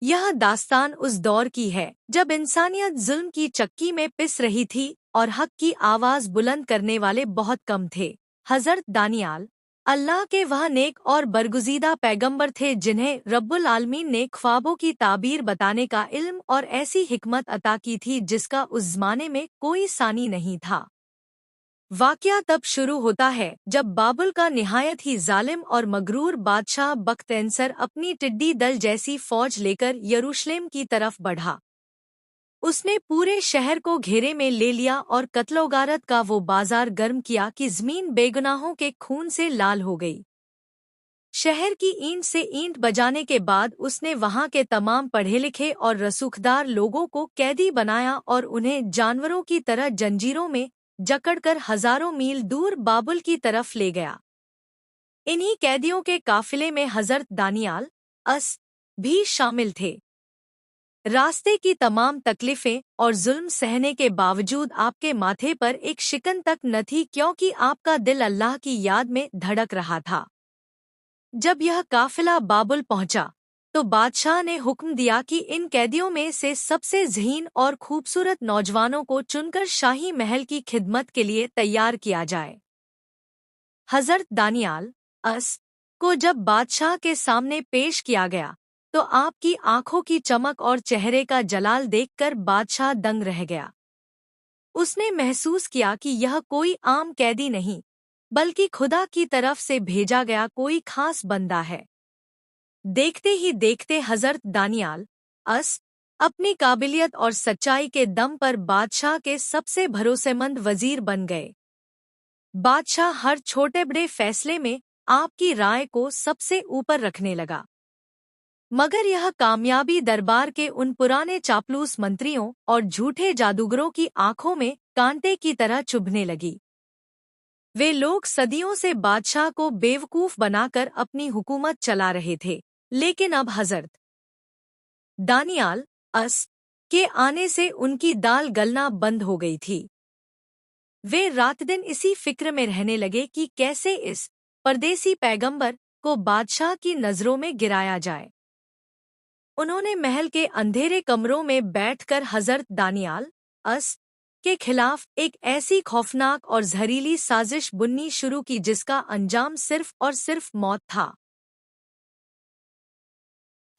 यह दास्तान उस दौर की है जब इंसानियत जुल्म की चक्की में पिस रही थी और हक की आवाज बुलंद करने वाले बहुत कम थे। हजरत दानियाल अल्लाह के वह नेक और बरगुज़ीदा पैगंबर थे जिन्हें रब्बुल आलमीन ने ख्वाबों की ताबीर बताने का इल्म और ऐसी हिकमत अता की थी जिसका उस जमाने में कोई सानी नहीं था। वाकया तब शुरू होता है जब बाबुल का निहायत ही जालिम और मगरूर बादशाह बख्तनसर अपनी टिड्डी दल जैसी फौज लेकर यरूशलेम की तरफ बढ़ा। उसने पूरे शहर को घेरे में ले लिया और कत्लोगारत का वो बाजार गर्म किया कि जमीन बेगुनाहों के खून से लाल हो गई। शहर की ईंट से ईंट बजाने के बाद उसने वहां के तमाम पढ़े लिखे और रसूखदार लोगों को कैदी बनाया और उन्हें जानवरों की तरह जंजीरों में जकड़कर हजारों मील दूर बाबुल की तरफ ले गया। इन्हीं कैदियों के काफिले में हजरत दानियाल अस भी शामिल थे। रास्ते की तमाम तकलीफें और जुल्म सहने के बावजूद आपके माथे पर एक शिकन तक न थी क्योंकि आपका दिल अल्लाह की याद में धड़क रहा था। जब यह काफिला बाबुल पहुंचा तो बादशाह ने हुक्म दिया कि इन कैदियों में से सबसे ज़हीन और खूबसूरत नौजवानों को चुनकर शाही महल की खिदमत के लिए तैयार किया जाए। हजरत दानियाल अस को जब बादशाह के सामने पेश किया गया तो आपकी आंखों की चमक और चेहरे का जलाल देखकर बादशाह दंग रह गया। उसने महसूस किया कि यह कोई आम कैदी नहीं बल्कि खुदा की तरफ से भेजा गया कोई खास बंदा है। देखते ही देखते हजरत दानियाल अस अपनी काबिलियत और सच्चाई के दम पर बादशाह के सबसे भरोसेमंद वजीर बन गए। बादशाह हर छोटे बड़े फैसले में आपकी राय को सबसे ऊपर रखने लगा। मगर यह कामयाबी दरबार के उन पुराने चापलूस मंत्रियों और झूठे जादूगरों की आंखों में कांटे की तरह चुभने लगी। वे लोग सदियों से बादशाह को बेवकूफ बनाकर अपनी हुकूमत चला रहे थे, लेकिन अब हजरत दानियाल अस के आने से उनकी दाल गलना बंद हो गई थी। वे रात दिन इसी फिक्र में रहने लगे कि कैसे इस परदेसी पैगंबर को बादशाह की नजरों में गिराया जाए। उन्होंने महल के अंधेरे कमरों में बैठकर हजरत दानियाल अस के खिलाफ एक ऐसी खौफनाक और जहरीली साजिश बुननी शुरू की जिसका अंजाम सिर्फ और सिर्फ मौत था।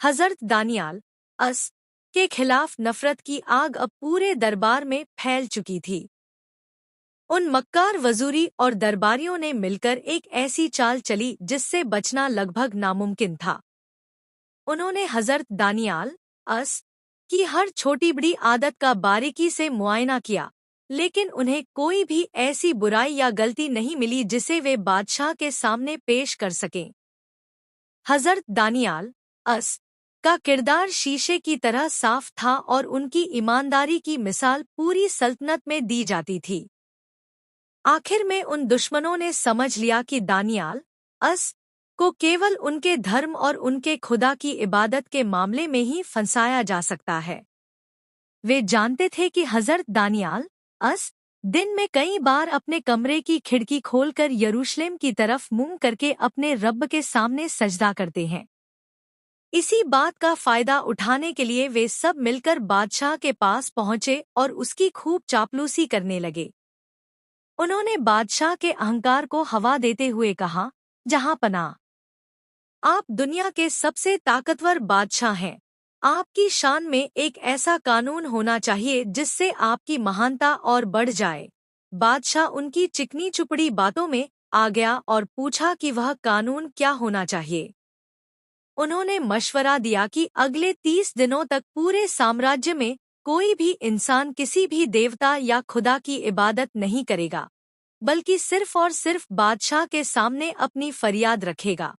हजरत दानियाल अस के खिलाफ नफरत की आग अब पूरे दरबार में फैल चुकी थी। उन मक्कार वजूरी और दरबारियों ने मिलकर एक ऐसी चाल चली जिससे बचना लगभग नामुमकिन था। उन्होंने हजरत दानियाल अस की हर छोटी बड़ी आदत का बारीकी से मुआयना किया, लेकिन उन्हें कोई भी ऐसी बुराई या गलती नहीं मिली जिसे वे बादशाह के सामने पेश कर सकें। हजरत दानियाल अस का किरदार शीशे की तरह साफ था और उनकी ईमानदारी की मिसाल पूरी सल्तनत में दी जाती थी। आखिर में उन दुश्मनों ने समझ लिया कि दानियाल अस को केवल उनके धर्म और उनके खुदा की इबादत के मामले में ही फंसाया जा सकता है। वे जानते थे कि हजरत दानियाल अस दिन में कई बार अपने कमरे की खिड़की खोलकर यरूशलेम की तरफ मुंह करके अपने रब के सामने सजदा करते हैं। इसी बात का फायदा उठाने के लिए वे सब मिलकर बादशाह के पास पहुंचे और उसकी खूब चापलूसी करने लगे। उन्होंने बादशाह के अहंकार को हवा देते हुए कहा, जहां पनाह, आप दुनिया के सबसे ताकतवर बादशाह हैं। आपकी शान में एक ऐसा कानून होना चाहिए जिससे आपकी महानता और बढ़ जाए। बादशाह उनकी चिकनी चुपड़ी बातों में आ गया और पूछा कि वह कानून क्या होना चाहिए। उन्होंने मशवरा दिया कि अगले 30 दिनों तक पूरे साम्राज्य में कोई भी इंसान किसी भी देवता या खुदा की इबादत नहीं करेगा, बल्कि सिर्फ और सिर्फ बादशाह के सामने अपनी फरियाद रखेगा।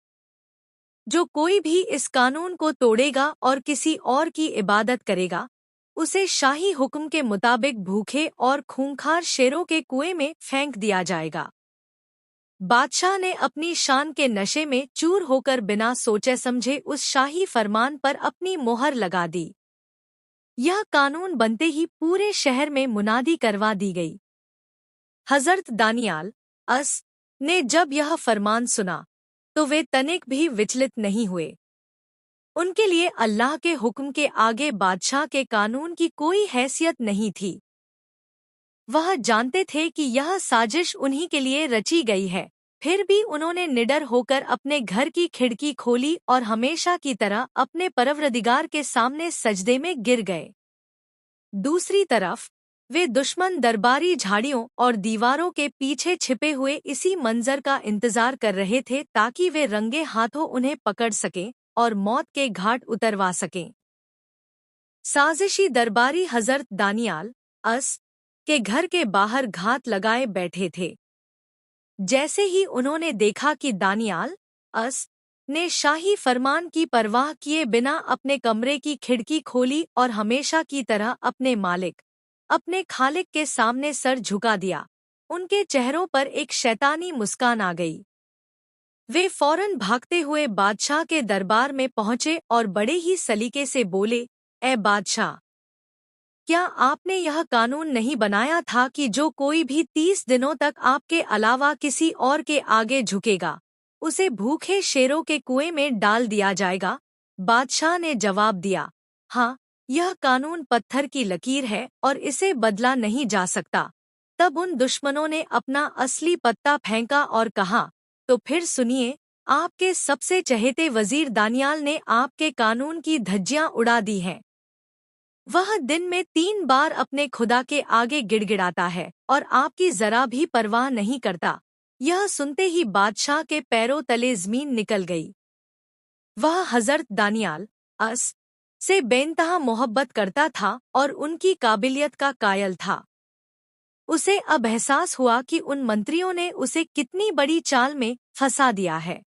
जो कोई भी इस कानून को तोड़ेगा और किसी और की इबादत करेगा, उसे शाही हुक्म के मुताबिक भूखे और खूंखार शेरों के कुएं में फेंक दिया जाएगा। बादशाह ने अपनी शान के नशे में चूर होकर बिना सोचे समझे उस शाही फरमान पर अपनी मोहर लगा दी। यह कानून बनते ही पूरे शहर में मुनादी करवा दी गई। हजरत दानियाल अस ने जब यह फरमान सुना तो वे तनिक भी विचलित नहीं हुए। उनके लिए अल्लाह के हुक्म के आगे बादशाह के कानून की कोई हैसियत नहीं थी। वह जानते थे कि यह साजिश उन्हीं के लिए रची गई है। फिर भी उन्होंने निडर होकर अपने घर की खिड़की खोली और हमेशा की तरह अपने परवरदिगार के सामने सजदे में गिर गए। दूसरी तरफ वे दुश्मन दरबारी झाड़ियों और दीवारों के पीछे छिपे हुए इसी मंजर का इंतजार कर रहे थे ताकि वे रंगे हाथों उन्हें पकड़ सकें और मौत के घाट उतरवा सकें। साजिशी दरबारी हजरत दानियाल अस के घर के बाहर घात लगाए बैठे थे। जैसे ही उन्होंने देखा कि दानियाल अस ने शाही फरमान की परवाह किए बिना अपने कमरे की खिड़की खोली और हमेशा की तरह अपने मालिक अपने खालिक के सामने सर झुका दिया, उनके चेहरों पर एक शैतानी मुस्कान आ गई। वे फौरन भागते हुए बादशाह के दरबार में पहुंचे और बड़े ही सलीके से बोले, ए बादशाह, क्या आपने यह कानून नहीं बनाया था कि जो कोई भी 30 दिनों तक आपके अलावा किसी और के आगे झुकेगा, उसे भूखे शेरों के कुएं में डाल दिया जाएगा? बादशाह ने जवाब दिया, हाँ, यह कानून पत्थर की लकीर है और इसे बदला नहीं जा सकता। तब उन दुश्मनों ने अपना असली पत्ता फेंका और कहा, तो फिर सुनिए, आपके सबसे चहेते वजीर दानियाल ने आपके कानून की धज्जियां उड़ा दी हैं। वह दिन में 3 बार अपने खुदा के आगे गिड़गिड़ाता है और आपकी जरा भी परवाह नहीं करता। यह सुनते ही बादशाह के पैरों तले जमीन निकल गई। वह हजरत दानियाल अस से बेइंतहा मोहब्बत करता था और उनकी काबिलियत का कायल था। उसे अब एहसास हुआ कि उन मंत्रियों ने उसे कितनी बड़ी चाल में फंसा दिया है।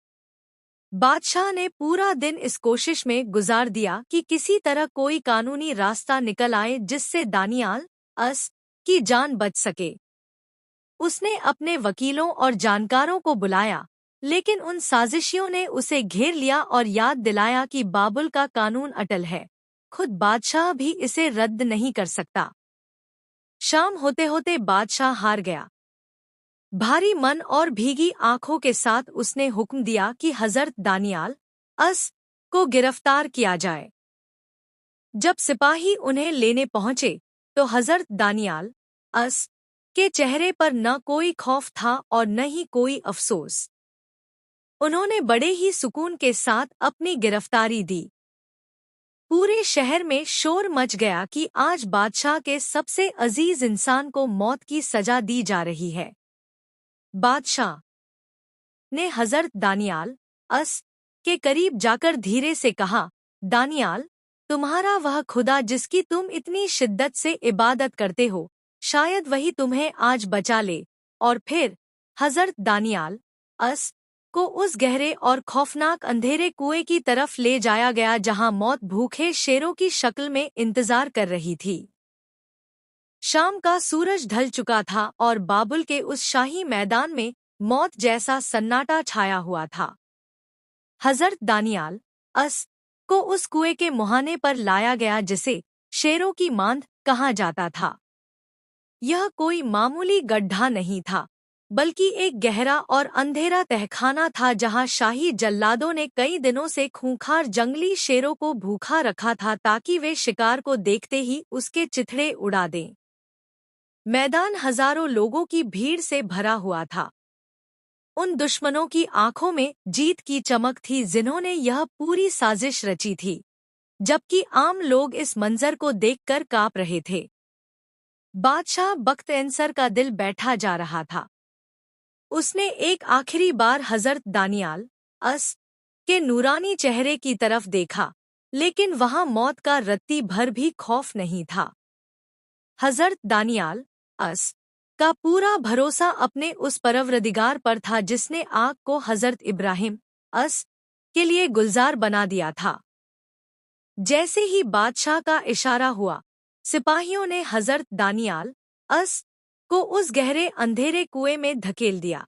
बादशाह ने पूरा दिन इस कोशिश में गुजार दिया कि किसी तरह कोई कानूनी रास्ता निकल आए जिससे दानियाल अस की जान बच सके। उसने अपने वकीलों और जानकारों को बुलाया, लेकिन उन साजिशियों ने उसे घेर लिया और याद दिलाया कि बाबुल का कानून अटल है, खुद बादशाह भी इसे रद्द नहीं कर सकता। शाम होते होते बादशाह हार गया। भारी मन और भीगी आंखों के साथ उसने हुक्म दिया कि हजरत दानियाल अस को गिरफ्तार किया जाए। जब सिपाही उन्हें लेने पहुंचे तो हजरत दानियाल अस के चेहरे पर न कोई खौफ था और न ही कोई अफसोस। उन्होंने बड़े ही सुकून के साथ अपनी गिरफ्तारी दी। पूरे शहर में शोर मच गया कि आज बादशाह के सबसे अजीज इंसान को मौत की सजा दी जा रही है। बादशाह ने हजरत दानियाल अस के करीब जाकर धीरे से कहा, दानियाल, तुम्हारा वह खुदा जिसकी तुम इतनी शिद्दत से इबादत करते हो, शायद वही तुम्हें आज बचा ले। और फिर हजरत दानियाल अस को उस गहरे और खौफनाक अंधेरे कुएं की तरफ ले जाया गया जहां मौत भूखे शेरों की शक्ल में इंतजार कर रही थी। शाम का सूरज ढल चुका था और बाबुल के उस शाही मैदान में मौत जैसा सन्नाटा छाया हुआ था। हजरत दानियाल अस को उस कुएं के मुहाने पर लाया गया जिसे शेरों की मांद कहा जाता था। यह कोई मामूली गड्ढा नहीं था, बल्कि एक गहरा और अंधेरा तहखाना था जहां शाही जल्लादों ने कई दिनों से खूंखार जंगली शेरों को भूखा रखा था ताकि वे शिकार को देखते ही उसके चिथड़े उड़ा दें। मैदान हजारों लोगों की भीड़ से भरा हुआ था। उन दुश्मनों की आंखों में जीत की चमक थी जिन्होंने यह पूरी साजिश रची थी, जबकि आम लोग इस मंजर को देखकर कांप रहे थे। बादशाह बख्त एंसर का दिल बैठा जा रहा था। उसने एक आखिरी बार हजरत दानियाल अस के नूरानी चेहरे की तरफ देखा, लेकिन वहां मौत का रत्ती भर भी खौफ नहीं था। हजरत दानियाल अस का पूरा भरोसा अपने उस परवरदिगार पर था जिसने आग को हजरत इब्राहिम अस के लिए गुलजार बना दिया था। जैसे ही बादशाह का इशारा हुआ, सिपाहियों ने हजरत दानियाल अस को उस गहरे अंधेरे कुएं में धकेल दिया।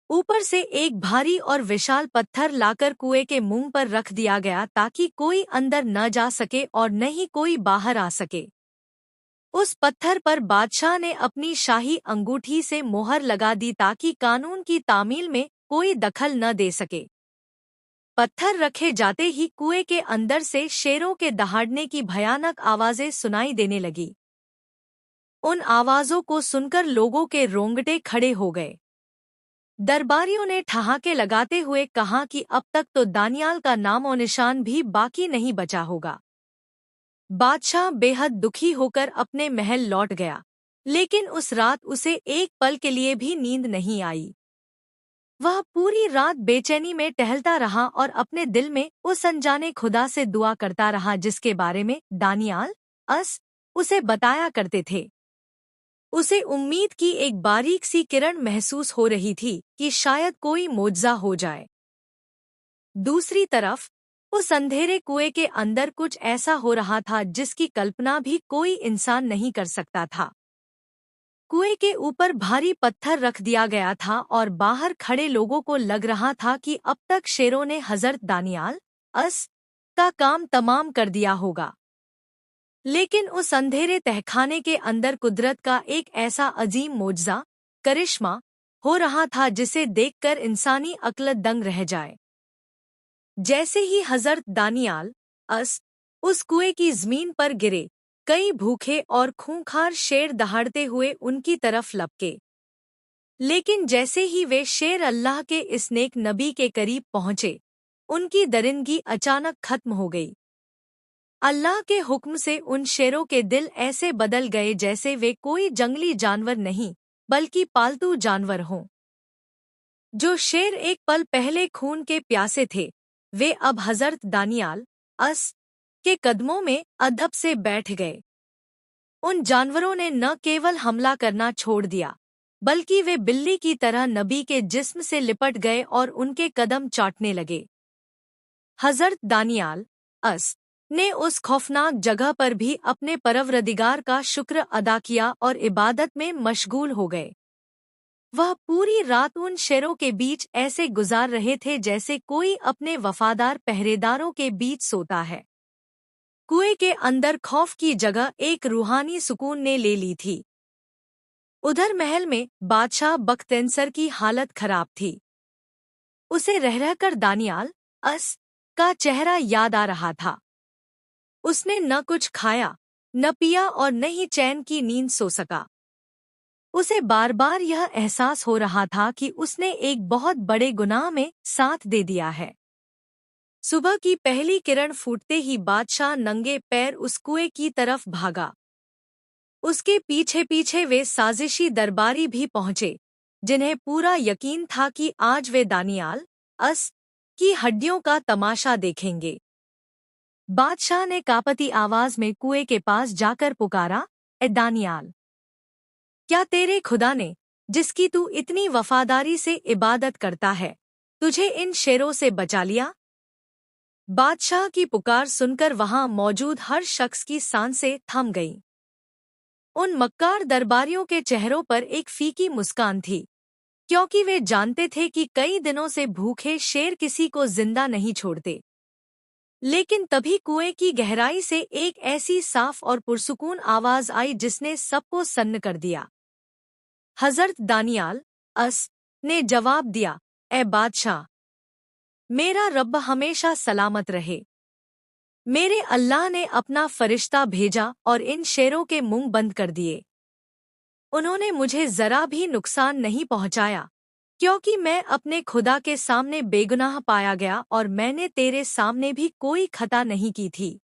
ऊपर से एक भारी और विशाल पत्थर लाकर कुएं के मुंह पर रख दिया गया ताकि कोई अंदर न जा सके और न ही कोई बाहर आ सके। उस पत्थर पर बादशाह ने अपनी शाही अंगूठी से मोहर लगा दी ताकि कानून की तामील में कोई दखल न दे सके। पत्थर रखे जाते ही कुएं के अंदर से शेरों के दहाड़ने की भयानक आवाजें सुनाई देने लगी। उन आवाजों को सुनकर लोगों के रोंगटे खड़े हो गए। दरबारियों ने ठहाके लगाते हुए कहा कि अब तक तो दानियाल का नामो निशान भी बाकी नहीं बचा होगा। बादशाह बेहद दुखी होकर अपने महल लौट गया, लेकिन उस रात उसे एक पल के लिए भी नींद नहीं आई। वह पूरी रात बेचैनी में टहलता रहा और अपने दिल में उस अनजाने खुदा से दुआ करता रहा जिसके बारे में दानियाल उसे बताया करते थे। उसे उम्मीद की एक बारीक सी किरण महसूस हो रही थी कि शायद कोई मोज़ा हो जाए। दूसरी तरफ उस अंधेरे कुएं के अंदर कुछ ऐसा हो रहा था जिसकी कल्पना भी कोई इंसान नहीं कर सकता था। कुएं के ऊपर भारी पत्थर रख दिया गया था और बाहर खड़े लोगों को लग रहा था कि अब तक शेरों ने हजरत दानियाल का काम तमाम कर दिया होगा। लेकिन उस अंधेरे तहखाने के अंदर कुदरत का एक ऐसा अजीम मोज़ा, करिश्मा हो रहा था जिसे देखकर इंसानी अक्ल दंग रह जाए। जैसे ही हजरत दानियाल उस कुएं की जमीन पर गिरे, कई भूखे और खूंखार शेर दहाड़ते हुए उनकी तरफ लपके। लेकिन जैसे ही वे शेर अल्लाह के इस नेक नबी के करीब पहुंचे, उनकी दरिंदगी अचानक खत्म हो गई। अल्लाह के हुक्म से उन शेरों के दिल ऐसे बदल गए जैसे वे कोई जंगली जानवर नहीं बल्कि पालतू जानवर हों। जो शेर एक पल पहले खून के प्यासे थे, वे अब हजरत दानियाल के कदमों में अदब से बैठ गए। उन जानवरों ने न केवल हमला करना छोड़ दिया, बल्कि वे बिल्ली की तरह नबी के जिस्म से लिपट गए और उनके कदम चाटने लगे। हजरत दानियाल ने उस खौफनाक जगह पर भी अपने परवरदिगार का शुक्र अदा किया और इबादत में मशगूल हो गए। वह पूरी रात उन शेरों के बीच ऐसे गुजार रहे थे जैसे कोई अपने वफादार पहरेदारों के बीच सोता है। कुएं के अंदर खौफ की जगह एक रूहानी सुकून ने ले ली थी। उधर महल में बादशाह बख्तियार की हालत खराब थी। उसे रह रहकर दानियाल का चेहरा याद आ रहा था। उसने न कुछ खाया, न पिया और न ही चैन की नींद सो सका। उसे बार बार यह एहसास हो रहा था कि उसने एक बहुत बड़े गुनाह में साथ दे दिया है। सुबह की पहली किरण फूटते ही बादशाह नंगे पैर उस कुएं की तरफ भागा। उसके पीछे पीछे वे साजिशी दरबारी भी पहुंचे, जिन्हें पूरा यकीन था कि आज वे दानियाल की हड्डियों का तमाशा देखेंगे। बादशाह ने कांपती आवाज में कुएं के पास जाकर पुकारा, ए दानियाल, क्या तेरे खुदा ने, जिसकी तू इतनी वफादारी से इबादत करता है, तुझे इन शेरों से बचा लिया? बादशाह की पुकार सुनकर वहां मौजूद हर शख्स की सांसें थम गईं। उन मक्कार दरबारियों के चेहरों पर एक फीकी मुस्कान थी, क्योंकि वे जानते थे कि कई दिनों से भूखे शेर किसी को जिंदा नहीं छोड़ते। लेकिन तभी कुएं की गहराई से एक ऐसी साफ और पुरसुकून आवाज आई जिसने सबको सन्न कर दिया। हजरत दानियाल ने जवाब दिया, ए बादशाह, मेरा रब हमेशा सलामत रहे। मेरे अल्लाह ने अपना फरिश्ता भेजा और इन शेरों के मुंह बंद कर दिए। उन्होंने मुझे जरा भी नुकसान नहीं पहुंचाया, क्योंकि मैं अपने खुदा के सामने बेगुनाह पाया गया और मैंने तेरे सामने भी कोई खता नहीं की थी।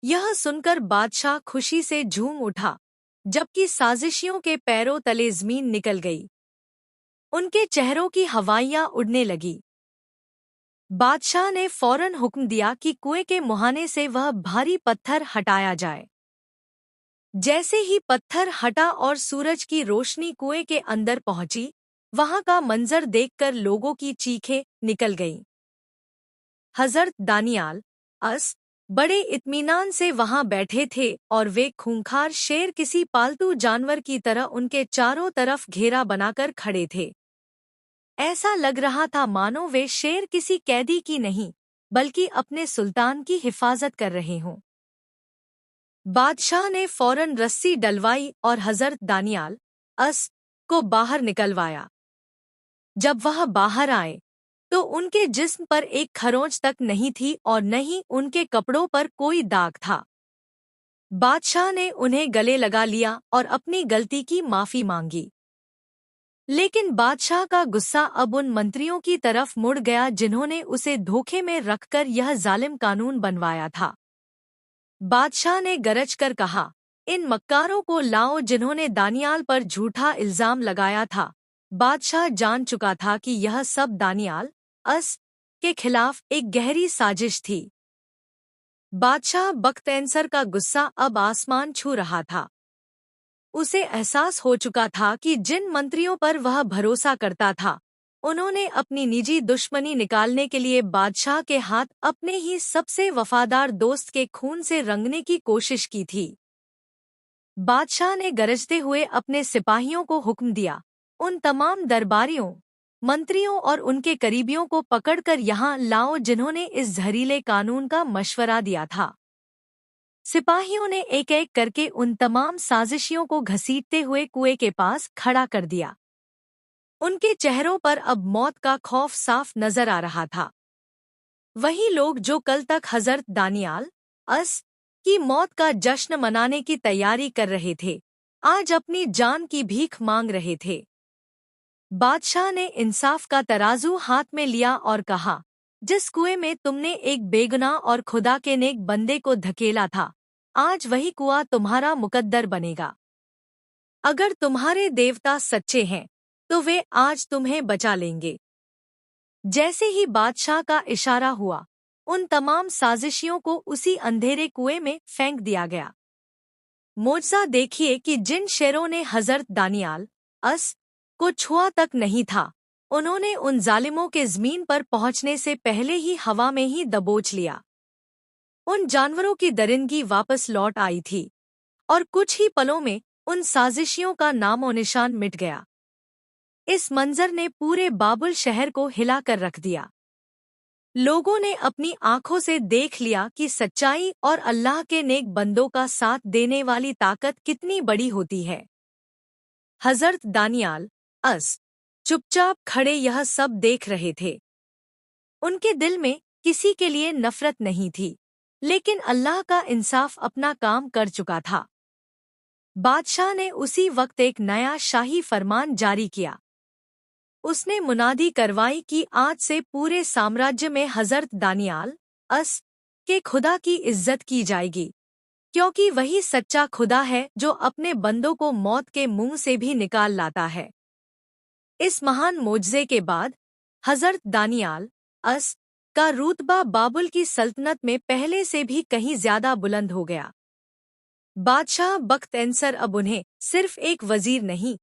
यह सुनकर बादशाह खुशी से झूम उठा, जबकि साजिशियों के पैरों तले जमीन निकल गई। उनके चेहरों की हवाइयां उड़ने लगी। बादशाह ने फौरन हुक्म दिया कि कुएं के मुहाने से वह भारी पत्थर हटाया जाए। जैसे ही पत्थर हटा और सूरज की रोशनी कुएं के अंदर पहुंची, वहां का मंजर देखकर लोगों की चीखें निकल गईं। हजरत दानियाल बड़े इत्मीनान से वहां बैठे थे और वे खूंखार शेर किसी पालतू जानवर की तरह उनके चारों तरफ घेरा बनाकर खड़े थे। ऐसा लग रहा था मानो वे शेर किसी कैदी की नहीं, बल्कि अपने सुल्तान की हिफाजत कर रहे हों। बादशाह ने फौरन रस्सी डलवाई और हजरत दानियाल को बाहर निकलवाया। जब वह बाहर आए, तो उनके जिस्म पर एक खरोंच तक नहीं थी और न ही उनके कपड़ों पर कोई दाग था। बादशाह ने उन्हें गले लगा लिया और अपनी गलती की माफी मांगी। लेकिन बादशाह का गुस्सा अब उन मंत्रियों की तरफ मुड़ गया जिन्होंने उसे धोखे में रखकर यह जालिम कानून बनवाया था। बादशाह ने गरज कर कहा, इन मक्कारों को लाओ जिन्होंने दानियाल पर झूठा इल्जाम लगाया था। बादशाह जान चुका था कि यह सब दानियाल अस के खिलाफ एक गहरी साजिश थी। बादशाह बख्तनसर का गुस्सा अब आसमान छू रहा था। उसे एहसास हो चुका था कि जिन मंत्रियों पर वह भरोसा करता था, उन्होंने अपनी निजी दुश्मनी निकालने के लिए बादशाह के हाथ अपने ही सबसे वफादार दोस्त के खून से रंगने की कोशिश की थी। बादशाह ने गरजते हुए अपने सिपाहियों को हुक्म दिया, उन तमाम दरबारियों, मंत्रियों और उनके करीबियों को पकड़कर यहाँ लाओ जिन्होंने इस जहरीले कानून का मशवरा दिया था। सिपाहियों ने एक एक करके उन तमाम साजिशियों को घसीटते हुए कुएं के पास खड़ा कर दिया। उनके चेहरों पर अब मौत का खौफ साफ नजर आ रहा था। वही लोग जो कल तक हजरत दानियाल अस की मौत का जश्न मनाने की तैयारी कर रहे थे, आज अपनी जान की भीख मांग रहे थे। बादशाह ने इंसाफ का तराजू हाथ में लिया और कहा, जिस कुएं में तुमने एक बेगुनाह और खुदा के नेक बंदे को धकेला था, आज वही कुआं तुम्हारा मुकद्दर बनेगा। अगर तुम्हारे देवता सच्चे हैं तो वे आज तुम्हें बचा लेंगे। जैसे ही बादशाह का इशारा हुआ, उन तमाम साजिशियों को उसी अंधेरे कुएं में फेंक दिया गया। मोज़ा देखिए कि जिन शेरों ने हजरत दानियाल अस को छुआ तक नहीं था, उन्होंने उन जालिमों के ज़मीन पर पहुंचने से पहले ही हवा में ही दबोच लिया। उन जानवरों की दरिंदगी वापस लौट आई थी और कुछ ही पलों में उन साजिशियों का नामो निशान मिट गया। इस मंजर ने पूरे बाबुल शहर को हिला कर रख दिया। लोगों ने अपनी आंखों से देख लिया कि सच्चाई और अल्लाह के नेक बंदों का साथ देने वाली ताकत कितनी बड़ी होती है। हजरत दानियाल अस चुपचाप खड़े यह सब देख रहे थे। उनके दिल में किसी के लिए नफरत नहीं थी, लेकिन अल्लाह का इंसाफ अपना काम कर चुका था। बादशाह ने उसी वक्त एक नया शाही फरमान जारी किया। उसने मुनादी करवाई कि आज से पूरे साम्राज्य में हजरत दानियाल अस के खुदा की इज्जत की जाएगी, क्योंकि वही सच्चा खुदा है जो अपने बंदों को मौत के मुंह से भी निकाल लाता है। इस महान मोजज़े के बाद हजरत दानियाल अस का रुतबा बाबुल की सल्तनत में पहले से भी कहीं ज्यादा बुलंद हो गया। बादशाह बख्तनसर अब उन्हें सिर्फ एक वजीर नहीं,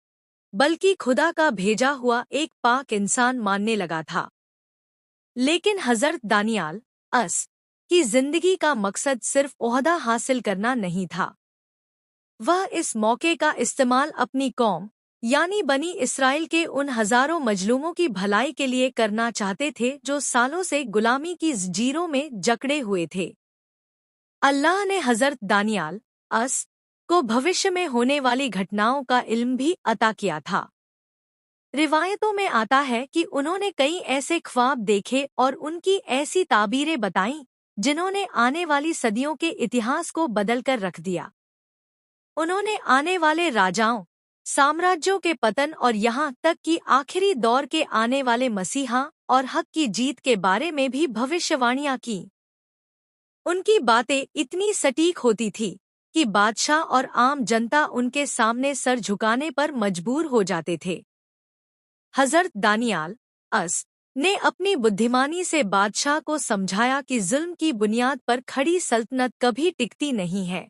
बल्कि खुदा का भेजा हुआ एक पाक इंसान मानने लगा था। लेकिन हजरत दानियाल अस की जिंदगी का मकसद सिर्फ ओहदा हासिल करना नहीं था। वह इस मौके का इस्तेमाल अपनी कौम यानी बनी इस्राएल के उन हजारों मजलूमों की भलाई के लिए करना चाहते थे जो सालों से गुलामी की जंजीरों में जकड़े हुए थे। अल्लाह ने हजरत दानियाल अस को भविष्य में होने वाली घटनाओं का इल्म भी अता किया था। रिवायतों में आता है कि उन्होंने कई ऐसे ख्वाब देखे और उनकी ऐसी ताबीरें बताईं जिन्होंने आने वाली सदियों के इतिहास को बदलकर रख दिया। उन्होंने आने वाले राजाओं, साम्राज्यों के पतन और यहाँ तक कि आखिरी दौर के आने वाले मसीहा और हक की जीत के बारे में भी भविष्यवाणियां की। उनकी बातें इतनी सटीक होती थी कि बादशाह और आम जनता उनके सामने सर झुकाने पर मजबूर हो जाते थे। हजरत दानियाल अस ने अपनी बुद्धिमानी से बादशाह को समझाया कि जुल्म की बुनियाद पर खड़ी सल्तनत कभी टिकती नहीं है।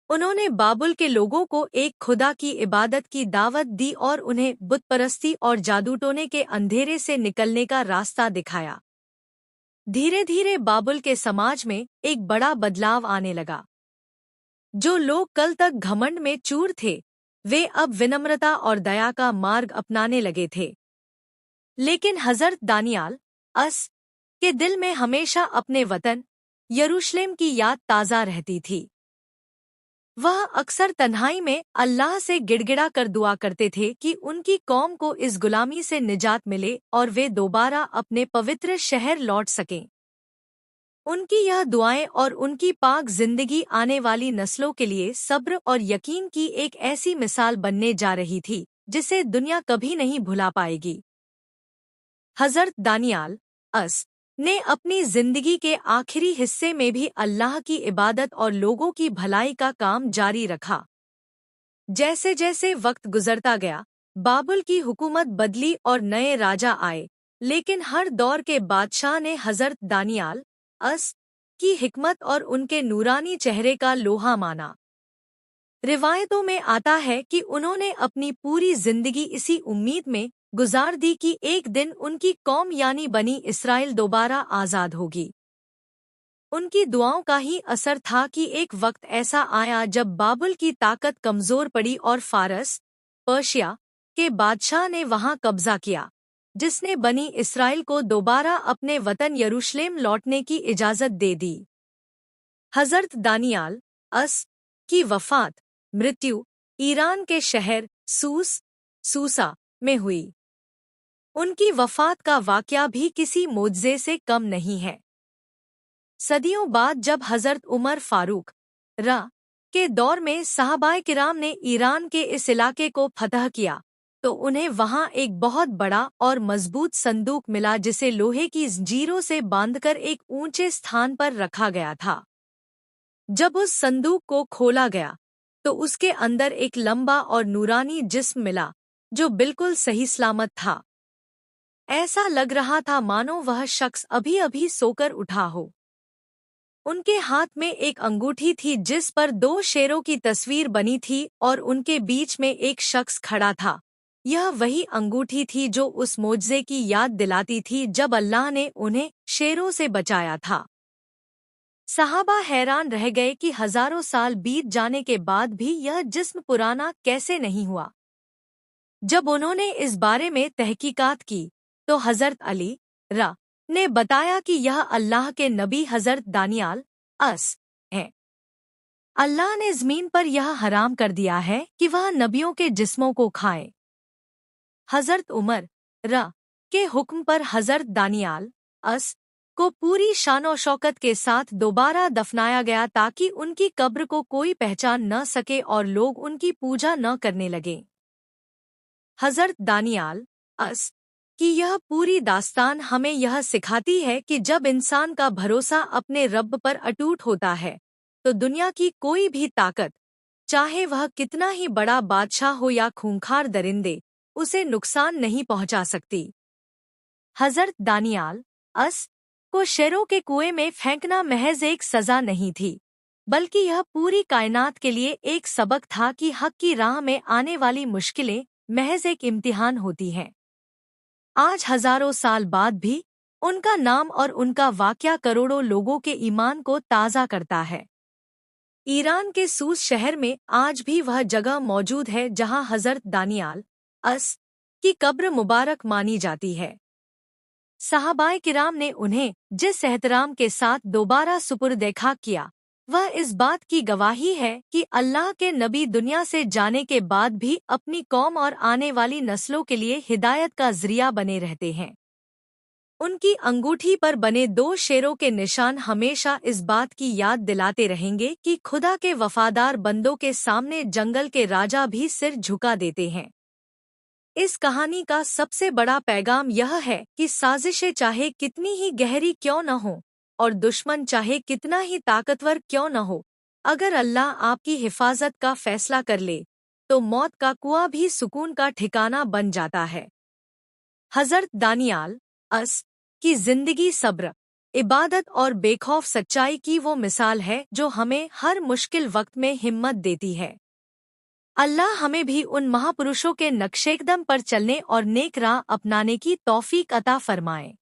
उन्होंने बाबुल के लोगों को एक खुदा की इबादत की दावत दी और उन्हें बुतपरस्ती और जादूटोने के अंधेरे से निकलने का रास्ता दिखाया। धीरे धीरे बाबुल के समाज में एक बड़ा बदलाव आने लगा। जो लोग कल तक घमंड में चूर थे, वे अब विनम्रता और दया का मार्ग अपनाने लगे थे। लेकिन हजरत दानियाल अस के दिल में हमेशा अपने वतन यरूशलेम की याद ताज़ा रहती थी। वह अक्सर तन्हाई में अल्लाह से गिड़गिड़ा कर दुआ करते थे कि उनकी कौम को इस गुलामी से निजात मिले और वे दोबारा अपने पवित्र शहर लौट सकें। उनकी यह दुआएं और उनकी पाक जिंदगी आने वाली नस्लों के लिए सब्र और यकीन की एक ऐसी मिसाल बनने जा रही थी जिसे दुनिया कभी नहीं भुला पाएगी। हज़रत दानियाल अस ने अपनी जिंदगी के आखिरी हिस्से में भी अल्लाह की इबादत और लोगों की भलाई का काम जारी रखा। जैसे जैसे वक्त गुजरता गया, बाबुल की हुकूमत बदली और नए राजा आए, लेकिन हर दौर के बादशाह ने हज़रत दानियाल अस की हिकमत और उनके नूरानी चेहरे का लोहा माना। रिवायतों में आता है कि उन्होंने अपनी पूरी जिंदगी इसी उम्मीद में गुजार दी कि एक दिन उनकी कौम यानी बनी इस्राइल दोबारा आज़ाद होगी। उनकी दुआओं का ही असर था कि एक वक्त ऐसा आया जब बाबुल की ताकत कमज़ोर पड़ी और फारस, पर्शिया के बादशाह ने वहां कब्जा किया, जिसने बनी इस्राइल को दोबारा अपने वतन यरूशलेम लौटने की इजाज़त दे दी। हज़रत दानियाल अस की वफ़ात मृत्यु ईरान के शहर सूसा में हुई। उनकी वफ़ात का वाक़या भी किसी मोज़े से कम नहीं है। सदियों बाद जब हज़रत उमर फारूक के दौर में सहाबाए किराम ने ईरान के इस इलाके को फतह किया, तो उन्हें वहां एक बहुत बड़ा और मजबूत संदूक मिला जिसे लोहे की जंजीरों से बांधकर एक ऊंचे स्थान पर रखा गया था। जब उस संदूक को खोला गया तो उसके अंदर एक लंबा और नूरानी जिस्म मिला जो बिल्कुल सही सलामत था। ऐसा लग रहा था मानो वह शख्स अभी अभी सोकर उठा हो। उनके हाथ में एक अंगूठी थी जिस पर 2 शेरों की तस्वीर बनी थी और उनके बीच में एक शख्स खड़ा था। यह वही अंगूठी थी जो उस मोजज़े की याद दिलाती थी जब अल्लाह ने उन्हें शेरों से बचाया था। सहाबा हैरान रह गए कि हजारों साल बीत जाने के बाद भी यह जिस्म पुराना कैसे नहीं हुआ। जब उन्होंने इस बारे में तहकीकात की तो हज़रत अली ने बताया कि यह अल्लाह के नबी हज़रत दानियाल अस हैं। अल्लाह ने ज़मीन पर यह हराम कर दिया है कि वह नबियों के जिस्मों को खाए। हज़रत उमर के हुक्म पर हज़रत दानियाल अस को पूरी शानो शौकत के साथ दोबारा दफनाया गया ताकि उनकी कब्र को कोई पहचान न सके और लोग उनकी पूजा न करने लगे। हज़रत दानियाल अस कि यह पूरी दास्तान हमें यह सिखाती है कि जब इंसान का भरोसा अपने रब पर अटूट होता है तो दुनिया की कोई भी ताकत, चाहे वह कितना ही बड़ा बादशाह हो या खूंखार दरिंदे, उसे नुकसान नहीं पहुंचा सकती। हज़रत दानियाल अस को शेरों के कुएं में फेंकना महज एक सज़ा नहीं थी, बल्कि यह पूरी कायनात के लिए एक सबक था कि हक की राह में आने वाली मुश्किलें महज एक इम्तिहान होती हैं। आज हजारों साल बाद भी उनका नाम और उनका वाक़या करोड़ों लोगों के ईमान को ताज़ा करता है। ईरान के सूस शहर में आज भी वह जगह मौजूद है जहां हज़रत दानियाल अस की कब्र मुबारक मानी जाती है। सहाबाए किराम ने उन्हें जिस एहतराम के साथ दोबारा सुपुर्द खाक किया, वह इस बात की गवाही है कि अल्लाह के नबी दुनिया से जाने के बाद भी अपनी कौम और आने वाली नस्लों के लिए हिदायत का ज़रिया बने रहते हैं। उनकी अंगूठी पर बने 2 शेरों के निशान हमेशा इस बात की याद दिलाते रहेंगे कि खुदा के वफादार बंदों के सामने जंगल के राजा भी सिर झुका देते हैं। इस कहानी का सबसे बड़ा पैगाम यह है कि साजिशें चाहे कितनी ही गहरी क्यों न हो और दुश्मन चाहे कितना ही ताकतवर क्यों न हो, अगर अल्लाह आपकी हिफाजत का फैसला कर ले तो मौत का कुआं भी सुकून का ठिकाना बन जाता है। हज़रत दानियाल अस की जिंदगी सब्र, इबादत और बेखौफ सच्चाई की वो मिसाल है जो हमें हर मुश्किल वक्त में हिम्मत देती है। अल्लाह हमें भी उन महापुरुषों के नक्शेकदम पर चलने और नेक राह अपनाने की तौफीक अता फरमाए।